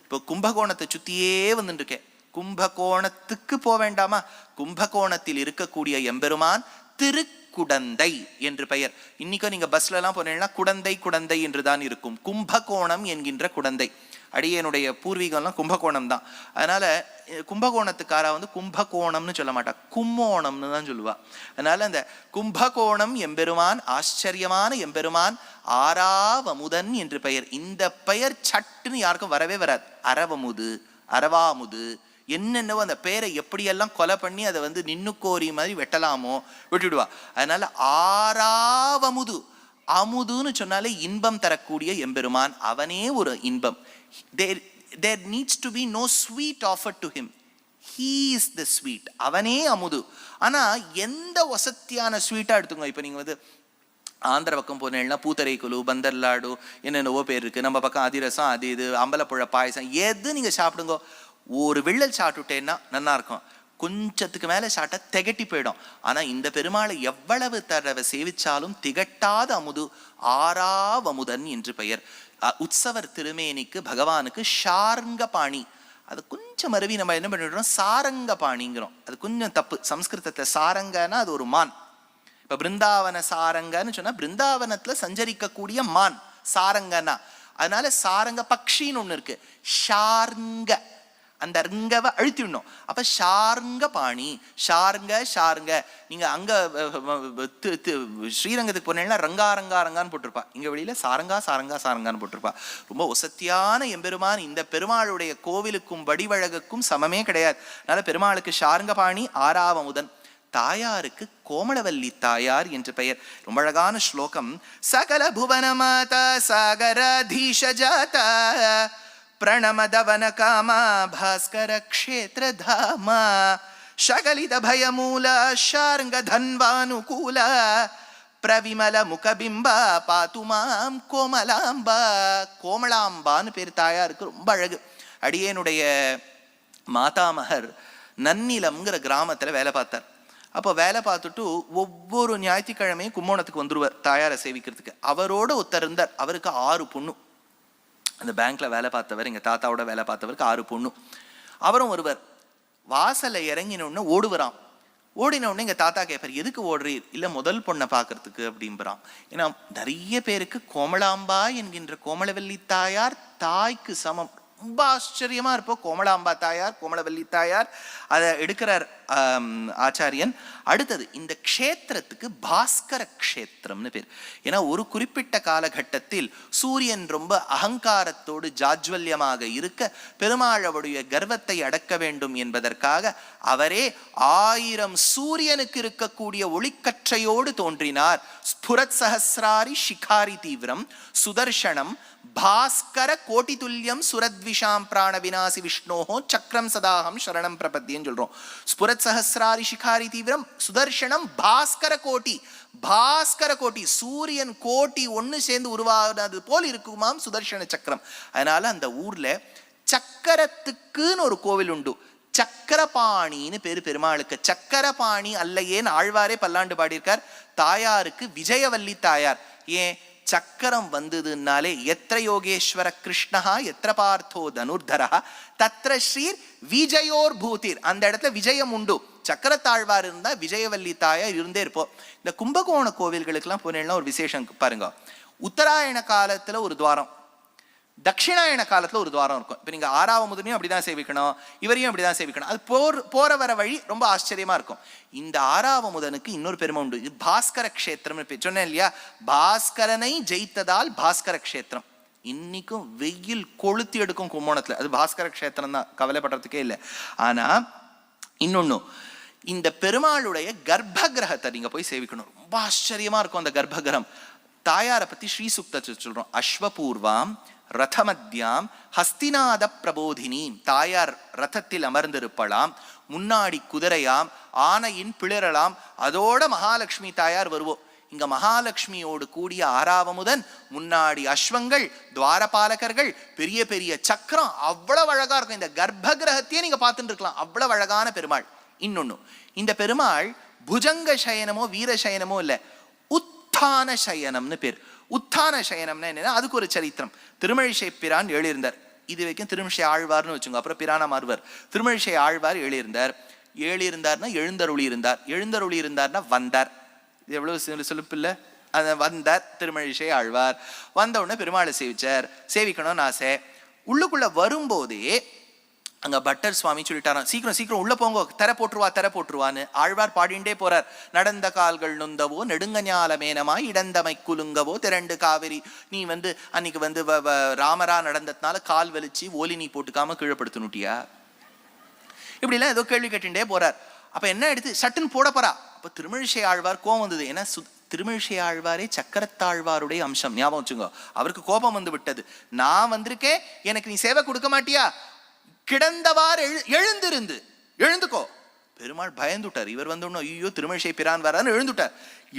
இப்போ கும்பகோணத்தை சுத்தியே வந்துட்டு இருக்கேன். கும்பகோணத்துக்கு போக வேண்டாமா? கும்பகோணத்தில் இருக்கக்கூடிய எம்பெருமான் திருக்குடந்தை என்று பெயர். இன்னைக்கும் நீங்க பஸ்ல எல்லாம் போனீங்கன்னா குடந்தை குடந்தை என்றுதான் இருக்கும். கும்பகோணம் என்கின்ற குடந்தை. அடியனுடைய பூர்வீகம்லாம் கும்பகோணம் தான். அதனால கும்பகோணத்துக்காரா கும்பகோணம்னு சொல்ல மாட்டா, கும்மோணம்னு தான் சொல்லுவா. அதனால அந்த கும்பகோணம் எம்பெருமான், ஆச்சரியமான எம்பெருமான், ஆறாவமுதன் என்று பெயர். இந்த பெயர் சட்டுன்னு யாருக்கும் வரவே வராது. அரவமுது, அரவாமுது, என்னென்னவோ அந்த பேரை எப்படியெல்லாம் கொலை பண்ணி அதை நின்னுக்கோரி மாதிரி வெட்டலாமோ விட்டுடுவா. அதனால ஆறாவமுது, அமுதுன்னு சொன்னாலே இன்பம் தரக்கூடிய எம்பெருமான், அவனே ஒரு இன்பம். There needs to be no sweet offered to him. He is the sweet. அவனே அமுது. ஆனா எந்த வசத்தியான ஸ்வீட்டா எடுத்துங்க. இப்ப நீங்க ஆந்திர பக்கம் போனேன்னா பூத்தரைக்குழு, பந்தர்லாடு, என்னென்னவோ பேர் இருக்கு. நம்ம பக்கம் அதிரசம், அது இது, அம்பலப்புழ பாயசம், எது நீங்க சாப்பிடுங்க. ஒரு விள்ளல் சாப்பிட்டுட்டேன்னா நல்லா இருக்கும். கொஞ்சத்துக்கு மேல சாப்பிட்டா திகட்டி போயிடும். ஆனா இந்த பெருமாளை எவ்வளவு தடவை சேவிச்சாலும் திகட்டாத அமுது, ஆறாவமுதன் என்று பெயர். உற்சவர் திருமேனிக்கு பகவானுக்கு ஷார்ங்க பாணி. அது கொஞ்சம் மருவி நம்ம என்ன பண்ணிடுறோம், சாரங்க பாணிங்கிறோம். அது கொஞ்சம் தப்பு. சம்ஸ்கிருதத்துல சாரங்கன்னா அது ஒரு மான். இப்ப பிருந்தாவன சாரங்கன்னு சொன்னா பிருந்தாவனத்துல சஞ்சரிக்கக்கூடிய மான் சாரங்கன்னா. அதனால சாரங்க பக்ஷின்னு ஒண்ணு இருக்கு. ஷார்ங்க, அந்த ரிங்கவை அழுத்திடணும். அப்ப ஷார்ங்க பாணி, ஷார்ங்க ஷார்ங்க. நீங்க அங்க ஸ்ரீரங்கத்துக்கு போனீங்கன்னா ரங்கா ரங்கா ரங்கான்னு போட்டிருப்பா. இங்க வெளியில சாரங்கா சாரங்கா சாரங்கான்னு போட்டிருப்பா. ரொம்ப ஒசத்தியான எம்பெருமான். இந்த பெருமாளுடைய கோவிலுக்கும் வடிவழகுக்கும் சமமே கிடையாது. அதனால பெருமாளுக்கு ஷார்ங்க பாணி, ஆறாவமுதன். தாயாருக்கு கோமளவல்லி தாயார் என்று பெயர். ரொம்ப அழகான ஸ்லோகம். சகல புவன மாதா சாகராதீஷ ஜாதா பிரணமதவன காமா பாஸ்கர க்ஷேத்ர தாமா ஷகலித பயமூல ஷார்ங்க தன்வானுகூல பிரவிமல முகபிம்பா பாத்துமாம் கோமலாம்பா. கோமலாம்பான்னு பேர் தாயாருக்கு. ரொம்ப அழகு. அடியேனுடைய மாதாமகர் நன்னிலம்ங்கிற கிராமத்துல வேலை பார்த்தார். அப்போ வேலை பார்த்துட்டு ஒவ்வொரு ஞாயிற்றுக்கிழமையும் கும்போணத்துக்கு வந்துருவார் தாயாரை சேவிக்கிறதுக்கு. அவரோட ஒருத்தர் இருந்தார். அவருக்கு 6 பொண்ணு. அந்த பேங்க்ல வேலை பார்த்தவர், எங்க தாத்தாவோட வேலை பார்த்தவருக்கு 6 பொண்ணு. அவரும் ஒருவர் வாசல்ல இறங்கினோடனே ஓடுவராம். ஓடினோடனே எங்க தாத்தா கேட்பார், எதுக்கு ஓடுறீர்? இல்ல முதல் பொண்ணை பார்க்கறதுக்கு அப்படின்றான். ஏன்னா நிறைய பேருக்கு கோமலாம்பா என்கின்ற கோமளவல்லி தாயார் தாய்க்கு சமம். ரொம்ப ஆச்சரியமா இருப்போம். கோமலாம்பா தாயார், கோமளவல்லி தாயார். அதை எடுக்கிறார் ஆச்சாரியன். அடுத்தது இந்த க்ஷேத்திரத்துக்கு பாஸ்கர க்ஷேத்திரம்னு பேர். ஏன்னா ஒரு குறிப்பிட்ட காலகட்டத்தில் சூரியன் ரொம்ப அகங்காரத்தோடு ஜாஜ்வல்யமாக இருக்க பெருமாளுடைய கர்வத்தை அடக்க வேண்டும் என்பதற்காக அவரே 1000 சூரியனுக்கு இருக்கக்கூடிய ஒளிக்கற்றையோடு தோன்றினார். ஸ்புரத் சஹஸ்ராரி ஷிகாரி தீவிரம் சுதர்ஷனம் பாஸ்கர கோட்டி துல்லியம் சுரத்விஷாம் பிராண விநாசி விஷ்ணோஹோ சக்கரம் சதாகம் சரணம் பிரபத்தின்னு சொல்றோம். ஸ்புரத் சஹஸ்ராரி ஷிகாரி தீவிரம் சுதர்ஷனம் பாஸ்கர கோட்டி. பாஸ்கர கோட்டி, சூரியன் கோட்டி ஒன்னு சேர்ந்து உருவானது போல் இருக்குமாம் சுதர்ஷன சக்கரம். அதனால அந்த ஊர்ல சக்கரத்துக்குன்னு ஒரு கோவில் உண்டு. சக்கரபாணின்னு பேரு பெருமாளுக்கு. சக்கரபாணி அல்லையேன்னு ஆழ்வாரே பல்லாண்டு பாடியிருக்கார். தாயாருக்கு விஜயவல்லி தாயார். ஏன் சக்கரம் வந்ததுனாலே எத்திர யோகேஸ்வர கிருஷ்ணா எத்திர பார்த்தோ தனுர்தரா தத்ர ஸ்ரீர் விஜயோர் பூதிர். அந்த இடத்துல விஜயம் உண்டு. சக்கரத்தாழ்வார் இருந்தா விஜயவல்லி தாயார் இருந்தே இருப்போம். இந்த கும்பகோண கோவில்களுக்கெல்லாம் போனேன்னா ஒரு விசேஷம் பாருங்க. உத்தராயண காலத்துல ஒரு துவாரம், தட்சிணாயன காலத்துல ஒரு துவாரம் இருக்கும். இப்ப நீங்க ஆறாவமுதனையும் அப்படிதான் சேவிக்கணும், இவரையும் அப்படிதான் சேவிக்கணும். அது போற வர வழி ரொம்ப ஆச்சரியமா இருக்கும். இந்த ஆறாவமுதனுக்கு இன்னொரு பெருமை உண்டு. இது பாஸ்கர க்ஷேத்திரம் சொன்னேன் இல்லையா? பாஸ்கரனை ஜெயித்ததால் பாஸ்கர க்ஷேத்திரம். இன்னைக்கும் வெயில் கொளுத்தி எடுக்கும் கும்போணத்துல. அது பாஸ்கர க்ஷேத்திரம் தான், கவலைப்படுறதுக்கே இல்லை. ஆனா இன்னொன்னு, இந்த பெருமாளுடைய கர்ப்ப கிரகத்தை நீங்க போய் சேவிக்கணும். ரொம்ப ஆச்சரியமா இருக்கும் அந்த கர்ப்ப கிரகம். தாயாரை பத்தி ஸ்ரீ சுக்தத்தை சொல்றோம். அஸ்வபூர்வாம் ரதமத்யாம் ஹஸ்திநாத பிரபோதினி. தாயார் ரதத்தில் அமர்ந்திருப்பலாம், முன்னாடி குதிரையாம், ஆனையின் பிளரலாம். அதோட மகாலட்சுமி தாயார் வருவோம். இங்க மகாலட்சுமியோடு கூடிய ஆறாவமுதன், முன்னாடி அஸ்வங்கள், துவாரபாலகர்கள், பெரிய பெரிய சக்கரம். அவ்வளவு அழகா இருக்கும். இந்த கர்ப்ப கிரகத்தையே நீங்க பார்த்துட்டு இருக்கலாம். அவ்வளவு அழகான பெருமாள். இன்னொன்னு, இந்த பெருமாள் புஜங்க சயனமோ வீர சயனமோ இல்ல, உத்தான சயனம்னு பேர். உத்தான சயனம்னா என்னன்னா அதுக்கு ஒரு சரித்திரம். திருமழிசை பிரான் எழுதியிருந்தார். இது வரைக்கும் திருமிழிசை ஆழ்வார்னு வச்சுங்க. அப்புறம் பிரான மாறுவர். திருமிழிசை ஆழ்வார் ஏழிருந்தார்னா எழுந்தருளி இருந்தார். எழுந்தருளி இருந்தார்னா வந்தார். இது எவ்வளவு செலுப்பு இல்லை? அதை வந்தார் திருமிழிசை ஆழ்வார். வந்த உடனே பெருமாளை சேவிச்சார். சேவிக்கணும்னு ஆசை. உள்ளுக்குள்ள வரும்போதே அங்க பட்டர் சுவாமி சொல்லிட்டாராம், சீக்கிரம் சீக்கிரம் உள்ள போங்க, தர போட்டுருவான்னு. ஆழ்வார் பாடிண்டே போறார். நடந்த கால்கள் நொந்தவோ நெடுங்க ஞாலமேனமாய் இடந்தமை குலுங்கவோ திரண்டு காவிரி. நீ அன்னைக்கு ராமரா நடந்ததுனால கால் வலிச்சு ஓலி நீ போட்டுக்காம கீழப்படுத்தினுட்டியா? இப்படிலாம் ஏதோ கேள்வி கேட்டுட்டே போறார். அப்ப என்ன எடுத்து சட்டுன்னு போட போறா. அப்ப திருமிழிசை ஆழ்வார் கோபம் வந்தது. ஏன்னா திருமிழிசை ஆழ்வாரே சக்கரத்தாழ்வாருடைய அம்சம், ஞாபகம் வச்சுங்க. அவருக்கு கோபம் வந்து விட்டது. நான் வந்திருக்கேன், எனக்கு நீ சேவை கொடுக்க மாட்டியா? கிடந்தவாறு எழுந்துக்கோ. பெருமாள் பயந்துட்டார். இவர் வந்தோன்னு ஐயோ திருமிழிசை பிரான் வரான்னு எழுந்துட்டார்.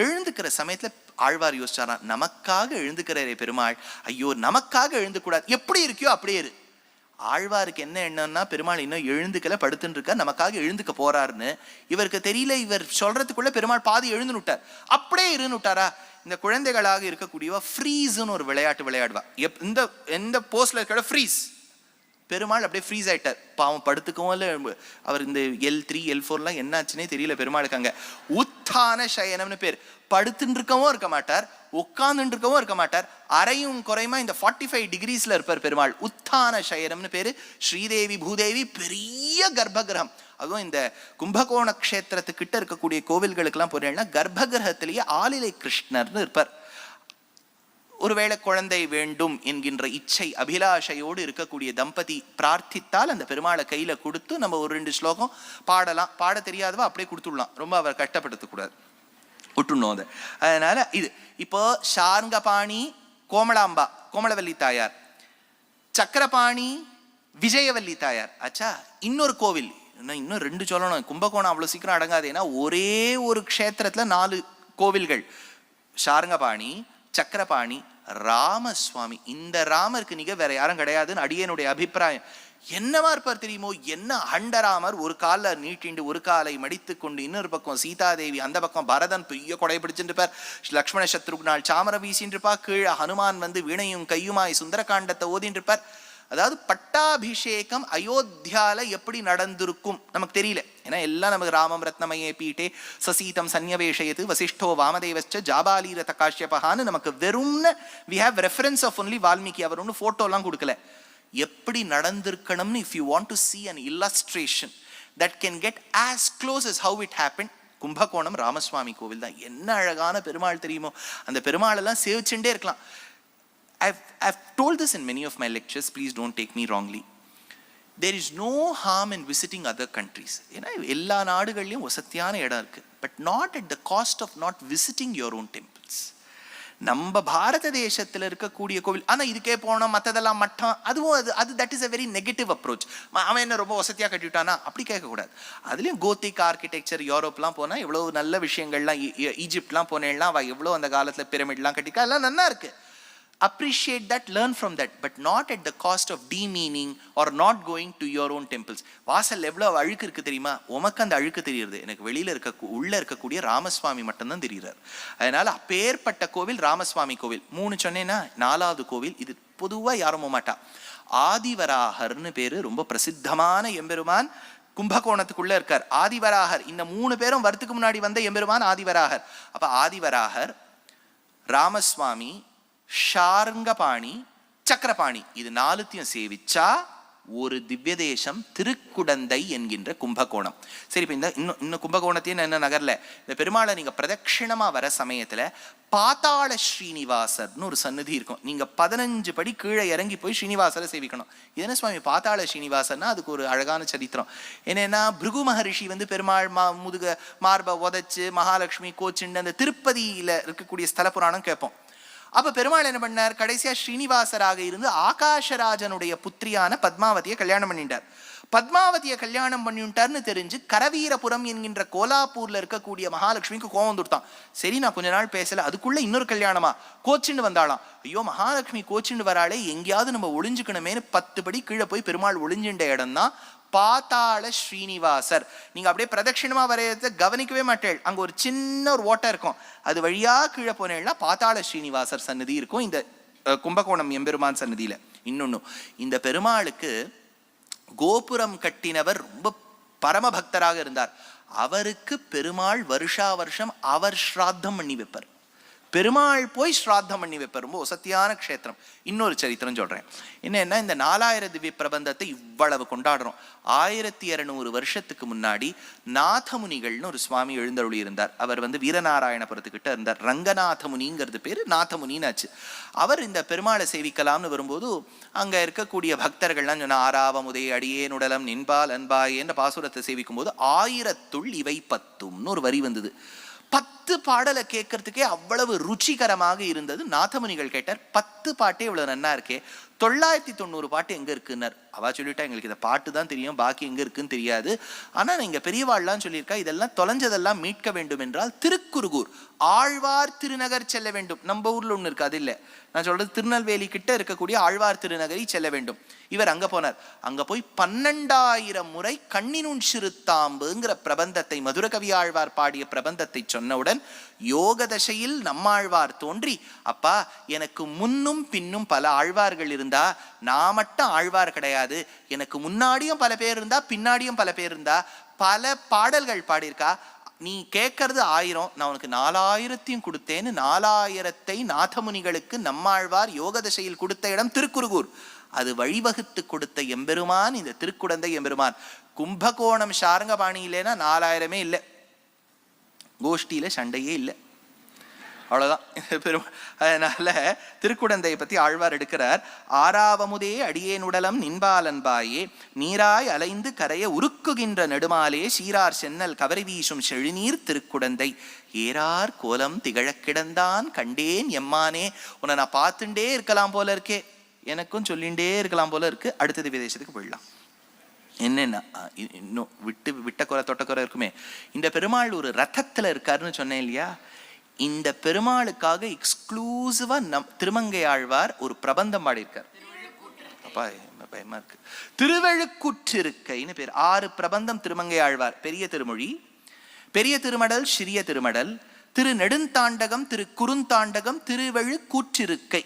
எழுந்துக்கிற சமயத்துல ஆழ்வார் யோசிச்சாரா, நமக்காக எழுந்துக்கிறாரே பெருமாள், ஐயோ நமக்காக எழுந்துக்கூடாது, எப்படி இருக்கியோ அப்படியே இரு. ஆழ்வாருக்கு என்ன எண்ணம்னா, பெருமாள் இன்னும் எழுந்துக்கல, படுத்துன்னு இருக்க, நமக்காக எழுந்துக்க போறாருன்னு இவருக்கு தெரியல. இவர் சொல்றதுக்குள்ள பெருமாள் பாதி எழுந்துனுட்டார். அப்படியே இருந்துட்டாரா? இந்த குழந்தைகளாக இருக்கக்கூடியவா ஃப்ரீஸ்ன்னு ஒரு விளையாட்டு விளையாடுவா. எந்த போஸ்ட்ல இருக்கிற ஃப்ரீஸ், பெருமாள் அப்படியே ஃப்ரீஸ் ஆயிட்டார். பாவம் படுத்துக்கவும் இல்லை. அவர் இந்த L3 L4 என்னாச்சுன்னே தெரியல பெருமாளுக்கு. அங்க உத்தான சயனம்னு பேர். படுத்துட்டு இருக்கவும் இருக்க மாட்டார், உட்கார்ந்துட்டு இருக்கவும் இருக்க மாட்டார். அரையும் குறையுமா இந்த 45 டிகிரிஸ்ல இருப்பார் பெருமாள். உத்தான சயனம்னு பேரு. ஸ்ரீதேவி பூதேவி பெரிய கர்ப்பகிரகம். அதுவும் இந்த கும்பகோண கஷேத்திரத்துக்கிட்ட இருக்கக்கூடிய கோவில்களுக்கெல்லாம் போறீங்கன்னா கர்ப்பகிரகத்திலேயே ஆலிலை கிருஷ்ணர்னு இருப்பார். ஒருவேளை குழந்தை வேண்டும் என்கின்ற இச்சை அபிலாஷையோடு இருக்கக்கூடிய தம்பதி பிரார்த்தித்தால் அந்த பெருமாளை கையில கொடுத்து நம்ம ஒரு 2 ஸ்லோகம் பாடலாம். பாட தெரியாதவா அப்படியே கொடுத்துடலாம், ரொம்ப அவர் கஷ்டப்படுத்தக்கூடாது, விட்டுணும் அதை. அதனால இது இப்போ சார்ங்கபாணி கோமலாம்பா கோமலவல்லி தாயார், சக்கரபாணி விஜயவல்லி தாயார். ஆச்சா, இன்னொரு கோவில் இன்னும் 2 சொல்லணும். கும்பகோணம் அவ்வளவு சீக்கிரம் அடங்காது. ஏன்னா ஒரே ஒரு க்ஷேத்திரத்துல 4 கோவில்கள். சார்ங்கபாணி, சக்கரபாணி, ராமசுவாமி. இந்த ராமருக்கு நீங்க வேற யாரும் கிடையாதுன்னு அடியனுடைய அபிப்பிராயம். என்னவா இருப்பார் தெரியுமோ? என்ன அண்டராமர், ஒரு காலை நீட்டிண்டு ஒரு காலை மடித்து கொண்டு, இன்னொரு பக்கம் சீதாதேவி, அந்த பக்கம் பரதன் பெரிய கொடை பிடிச்சுட்டு இருப்பார். லக்ஷ்மண சத்ருக்னால் சாமரம் வீசின்னு இருப்பா. கீழே ஹனுமான் வீணையும் கையுமாய் சுந்தரகாண்டத்தை ஓதின்னு இருப்பார். அதாவது பட்டாபிஷேகம் அயோத்தியால எப்படி நடந்திருக்கும் நமக்கு தெரியல. ஏன்னா எல்லாம் நமக்கு ராமம் ரத்னமயே பீட்டே சசீதம் சன்னிவேஷயத்து வசிஷ்டோ வாமதேவச்ச ஜாபாலீரத காஷ்யபகான்னு நமக்கு வெறும்னு we have reference of only Valmiki. அவர் ஒன்றும் ஃபோட்டோலாம் கொடுக்கல. எப்படி நடந்திருக்கணும்னு if you want to see an illustration that can get as close as how it happened, Kumbakonam Ramaswamy கோவில் தான். என்ன அழகான பெருமாள் தெரியுமோ? அந்த பெருமாள் எல்லாம் சேவிச்சுட்டே இருக்கலாம். I've told this in many of my lectures, please don't take me wrongly. There is no harm in visiting other countries. ஏன்னா எல்லா நாடுகள்லையும் வசதியான இடம் இருக்கு. But not at the cost of not visiting your own temples. நம்ம பாரத தேசத்தில் இருக்கக்கூடிய கோவில், ஆனால் இதுக்கே போனோம் மற்றதெல்லாம் மட்டம், அதுவும் அது that is a very negative approach. அவன் என்ன ரொம்ப வசதியாக கட்டிவிட்டானா அப்படி கேட்கக்கூடாது. அதுலேயும் கோத்திக் ஆர்கிடெக்சர் யூரோப்லாம் போனால் எவ்வளோ நல்ல விஷயங்கள்லாம், ஈஜிப்ட்லாம் போனேன்னா அவள் எவ்வளோ அந்த காலத்தில் பிரமிட்லாம் கட்டிக்கா, எல்லாம் நல்லா இருக்கு. Appreciate that, learn from that, but not at the cost of demeaning or not going to your own temples. வாசல் எவ்வளவு அழுக்கு இருக்கு தெரியுமா? உமக்கு அந்த அழுக்கு தெரியுது, எனக்கு வெளியில உள்ள இருக்கக்கூடிய ராமசுவாமி மட்டும்தான் தெரியுறார். அதனால அப்பேற்பட்ட கோவில் ராமசுவாமி கோவில். 3 சொன்னேன்னா 4வது கோவில் இது பொதுவா யாரும் மாட்டா. ஆதிவராகர்னு பேரு. ரொம்ப பிரசித்தமான எம்பெருமான் கும்பகோணத்துக்குள்ள இருக்கார். ஆதிவராகர். இந்த 3 பேரும் வரத்துக்கு முன்னாடி வந்த எம்பெருமான் ஆதிவராகர். அப்ப ஆதிவராகர், ராமசுவாமி, ஷார்ங்கபாணி, சக்கரபாணி, இது 4த்தையும் சேவிச்சா ஒரு திவ்ய தேசம் திருக்குடந்தை என்கின்ற கும்பகோணம். சரி, இப்போ இன்னும் கும்பகோணத்தையும் என்ன நகர்ல இந்த பெருமாளை நீங்க பிரதட்சிணமா வர சமயத்துல பாதாள ஸ்ரீனிவாசர்னு ஒரு சன்னதி இருக்கும். நீங்க 15 படி கீழே இறங்கி போய் ஸ்ரீனிவாசரை சேவிக்கணும். இது என்ன சுவாமி பாதாள ஸ்ரீனிவாசர்னா? அதுக்கு ஒரு அழகான சரித்திரம். என்னன்னா, பிருகு மகரிஷி பெருமாள் முதுக மார்பை உதைச்சு மகாலட்சுமி கோச்சுண்டு அந்த திருப்பதியில இருக்கக்கூடிய ஸ்தல புராணம் கேட்போம். அப்ப பெருமாள் என்ன பண்ணார்? கடைசியா ஸ்ரீனிவாசராக இருந்து ஆகாஷராஜனுடைய புத்திரியான பத்மாவதியை கல்யாணம் பண்ணிட்டார். பத்மாவதியை கல்யாணம் பண்ணிட்டார்னு தெரிஞ்சு கரவீரபுரம் என்கின்ற கோலாப்பூர்ல இருக்கக்கூடிய மகாலட்சுமிக்கு கோவம் வந்துட்டான். சரி, நான் கொஞ்ச நாள் பேசல, அதுக்குள்ள இன்னொரு கல்யாணமா கோச்சின்னு வந்தாளாம். ஐயோ, மகாலட்சுமி கோச்சின்னு வராளே, எங்கேயாவது நம்ம ஒளிஞ்சுக்கணுமேனு 10 படி கீழே போய் பெருமாள் ஒளிஞ்சின்ற இடம் தான் பாதாள ஸ்ரீனிவாசர். நீங்க அப்படியே பிரதட்சிணமா வரையறத கவனிக்கவே மாட்டேள். அங்க ஒரு சின்ன ஒரு ஓட்டை இருக்கும், அது வழியா கீழே போனேன்னா பாதாள ஸ்ரீனிவாசர் சன்னதி இருக்கும் இந்த கும்பகோணம் எம்பெருமான் சன்னதியில. இன்னொன்னு, இந்த பெருமாளுக்கு கோபுரம் கட்டினவர் ரொம்ப பரமபக்தராக இருந்தார். அவருக்கு பெருமாள் வருஷா வருஷம் அவர் ஸ்ராத்தம் பண்ணி வைப்பார். பெருமாள் போய் ஸ்ராத்தம் பண்ணி வைப்பார். ரொம்ப வசத்தியான க்ஷேத்திரம். இன்னொரு சரித்திரம் சொல்றேன். என்னன்னா, இந்த 4000 திவ்ய பிரபந்தத்தை இவ்வளவு கொண்டாடுறோம். 1200 வருஷத்துக்கு முன்னாடி நாதமுனிகள்னு ஒரு சுவாமி எழுந்தருளி இருந்தார். அவர் வீரநாராயணபுரத்துக்கிட்ட இருந்தார். ரங்கநாத முனிங்கிறது பேரு, நாதமுனின்னாச்சு. அவர் இந்த பெருமாளை சேவிக்கலாம்னு வரும்போது அங்க இருக்கக்கூடிய பக்தர்கள்லாம் சொன்ன, ஆறாவமுதே அடியேனுடலம் நின்பால் அன்பாயே என்ற பாசுரத்தை சேவிக்கும் போது 1000 இவை 10ன்னு ஒரு வரி வந்தது. 10 பாடலை கேட்கறதுக்கே அவ்வளவு ருச்சிகரமாக இருந்தது. நாதமுனிகள் கேட்டார், 10 பாட்டே இவ்வளவு நன்னா இருக்கே, 990 பாட்டு எங்க இருக்குன்னார். அவா சொல்லிட்டா, எங்களுக்கு இந்த பாட்டு தான் தெரியும், பாக்கி எங்க இருக்குன்னு தெரியாது. ஆனா நீங்க பெரியவாள்லாம் சொல்லியிருக்கா, இதெல்லாம் தொலைஞ்சதெல்லாம் மீட்க வேண்டும் என்றால் திருக்குறுகூர் ஆழ்வார் திருநகர் செல்ல வேண்டும். நம்ம ஊர்ல ஒண்ணு இருக்கு, அது இல்லை. நான் சொல்றது திருநெல்வேலி கிட்ட இருக்கக்கூடிய ஆழ்வார் திருநகரி செல்ல வேண்டும். இவர் அங்க போனார். அங்க போய் 12,000 முறை கண்ணினுன் சிறுத்தாம்புங்கிற பிரபந்தத்தை, மதுர கவி ஆழ்வார் பாடிய பிரபந்தத்தை சொன்னவுடன் யோக தசையில் நம்மாழ்வார் தோன்றி, அப்பா எனக்கு முன்னும் பின்னும் பல ஆழ்வார்கள் இருந்தா, நான் மட்டும் ஆழ்வார் கிடையாது, எனக்கு முன்னாடியும் பல பேர் இருந்தா பின்னாடியும் பல பேர் இருந்தா, பல பாடல்கள் பாடியிருக்கா, நீ கேட்கறது 1000, நான் உனக்கு 4000 கொடுத்தேன்னு 4000 நாதமுனிகளுக்கு நம்மாழ்வார் யோக தசையில் கொடுத்த இடம் திருக்குறுகூர். அது வழிவகுத்து கொடுத்த எம்பெருமான் இந்த திருக்குடந்தை எம்பெருமான். கும்பகோணம் சாரங்கபாணி இல்லைன்னா 4000 இல்லை, கோஷ்டியில சண்டையே இல்லை, அவ்வளவுதான் பெரும். அதனால திருக்குடந்தையை பத்தி ஆழ்வார் எடுக்கிறார். ஆறாவமுதே அடியேனுடலம் நின்பால் அன்பாயே, நீராய் அலைந்து கரைய உருக்குகின்ற நெடுமாலே, சீரார் சென்னல் கவரி வீசும் செழுநீர் திருக்குடந்தை, ஏறார் கோலம் திகழக் கிடந்தான் கண்டேன் எம்மானே. உன்னை நான் பார்த்துட்டே இருக்கலாம் போல இருக்கே, எனக்கும் சொல்லிண்டே இருக்கலாம் போல இருக்கு. அடுத்த திவ்யதேசத்துக்கு போயிடலாம். என்னன்னா, இன்னும் விட்ட குறை தொட்ட குறை இருக்குமே. இந்த பெருமாள் ஒரு ரதத்துல இருக்காருன்னு சொன்னேன் இல்லையா, இந்த பெருமாளுக்காக எக்ஸ்க்ளூசிவா திருமங்கை ஆழ்வார் ஒரு பிரபந்தம் பாடியிருக்கார். அப்பா பயமா இருக்கு. திருவெழுக்கூற்றிருக்கைன்னு பேர். 6 பிரபந்தம் திருமங்கை ஆழ்வார். பெரிய திருமொழி, பெரிய திருமடல், சிறிய திருமடல், திரு நெடுந்தாண்டகம், திரு குறுந்தாண்டகம், திருவெழுக்கூற்றிருக்கை.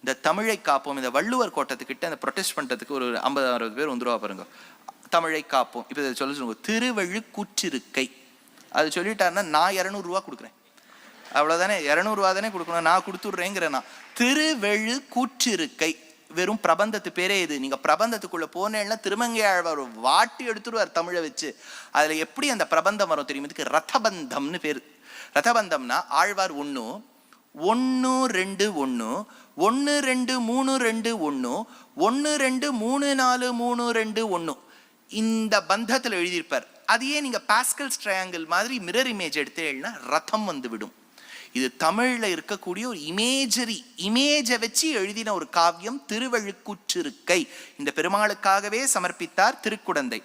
இந்த தமிழை காப்போம், இந்த வள்ளுவர் கோட்டத்துக்கிட்ட அந்த ப்ரொடெஸ்ட் பண்றதுக்கு ஒரு 50-60 பேர் வந்துருவா பாருங்க. தமிழை காப்போம். இப்ப இதை சொல்லுங்க, திருவெழுக்கூற்றிருக்கை. அது சொல்லிட்டாருன்னா நான் 200 ரூபா கொடுக்குறேன், அவ்வளவுதானே. 200 ரூபா தானே கொடுக்கணும், நான் கொடுத்துட்றேங்கிறேன். நான் திருவெழுக்கூற்றிருக்கை வெறும் பிரபந்தத்து பேரே இது. நீங்க பிரபந்தத்துக்குள்ள போனேன்னா திருமங்கை ஆழ்வார் வாட்டி எடுத்துருவார் தமிழை வச்சு. அதுல எப்படி அந்த பிரபந்தம் வரும் தெரியும்? இதுக்கு ரதபந்தம்னு பேரு. ரதபந்தம்னா ஆழ்வார் 1 1 2 1 1 2 3 2 1 1 2 3 4 3 2 1 இந்த பந்தத்தில் எழுதியிருப்பார். அதையே நீங்க பாஸ்கல்ஸ் ட்ரையாங்கிள் மாதிரி மிரர் இமேஜ் எடுத்து எழுதினா ரதம் விடும். இது தமிழ்ல இருக்கக்கூடிய ஒரு இமேஜை வச்சு எழுதின ஒரு காவியம் திருவெழுக்கூற்றிருக்கை. இந்த பெருமாளுக்காகவே சமர்ப்பித்தார் திருக்குடந்தை.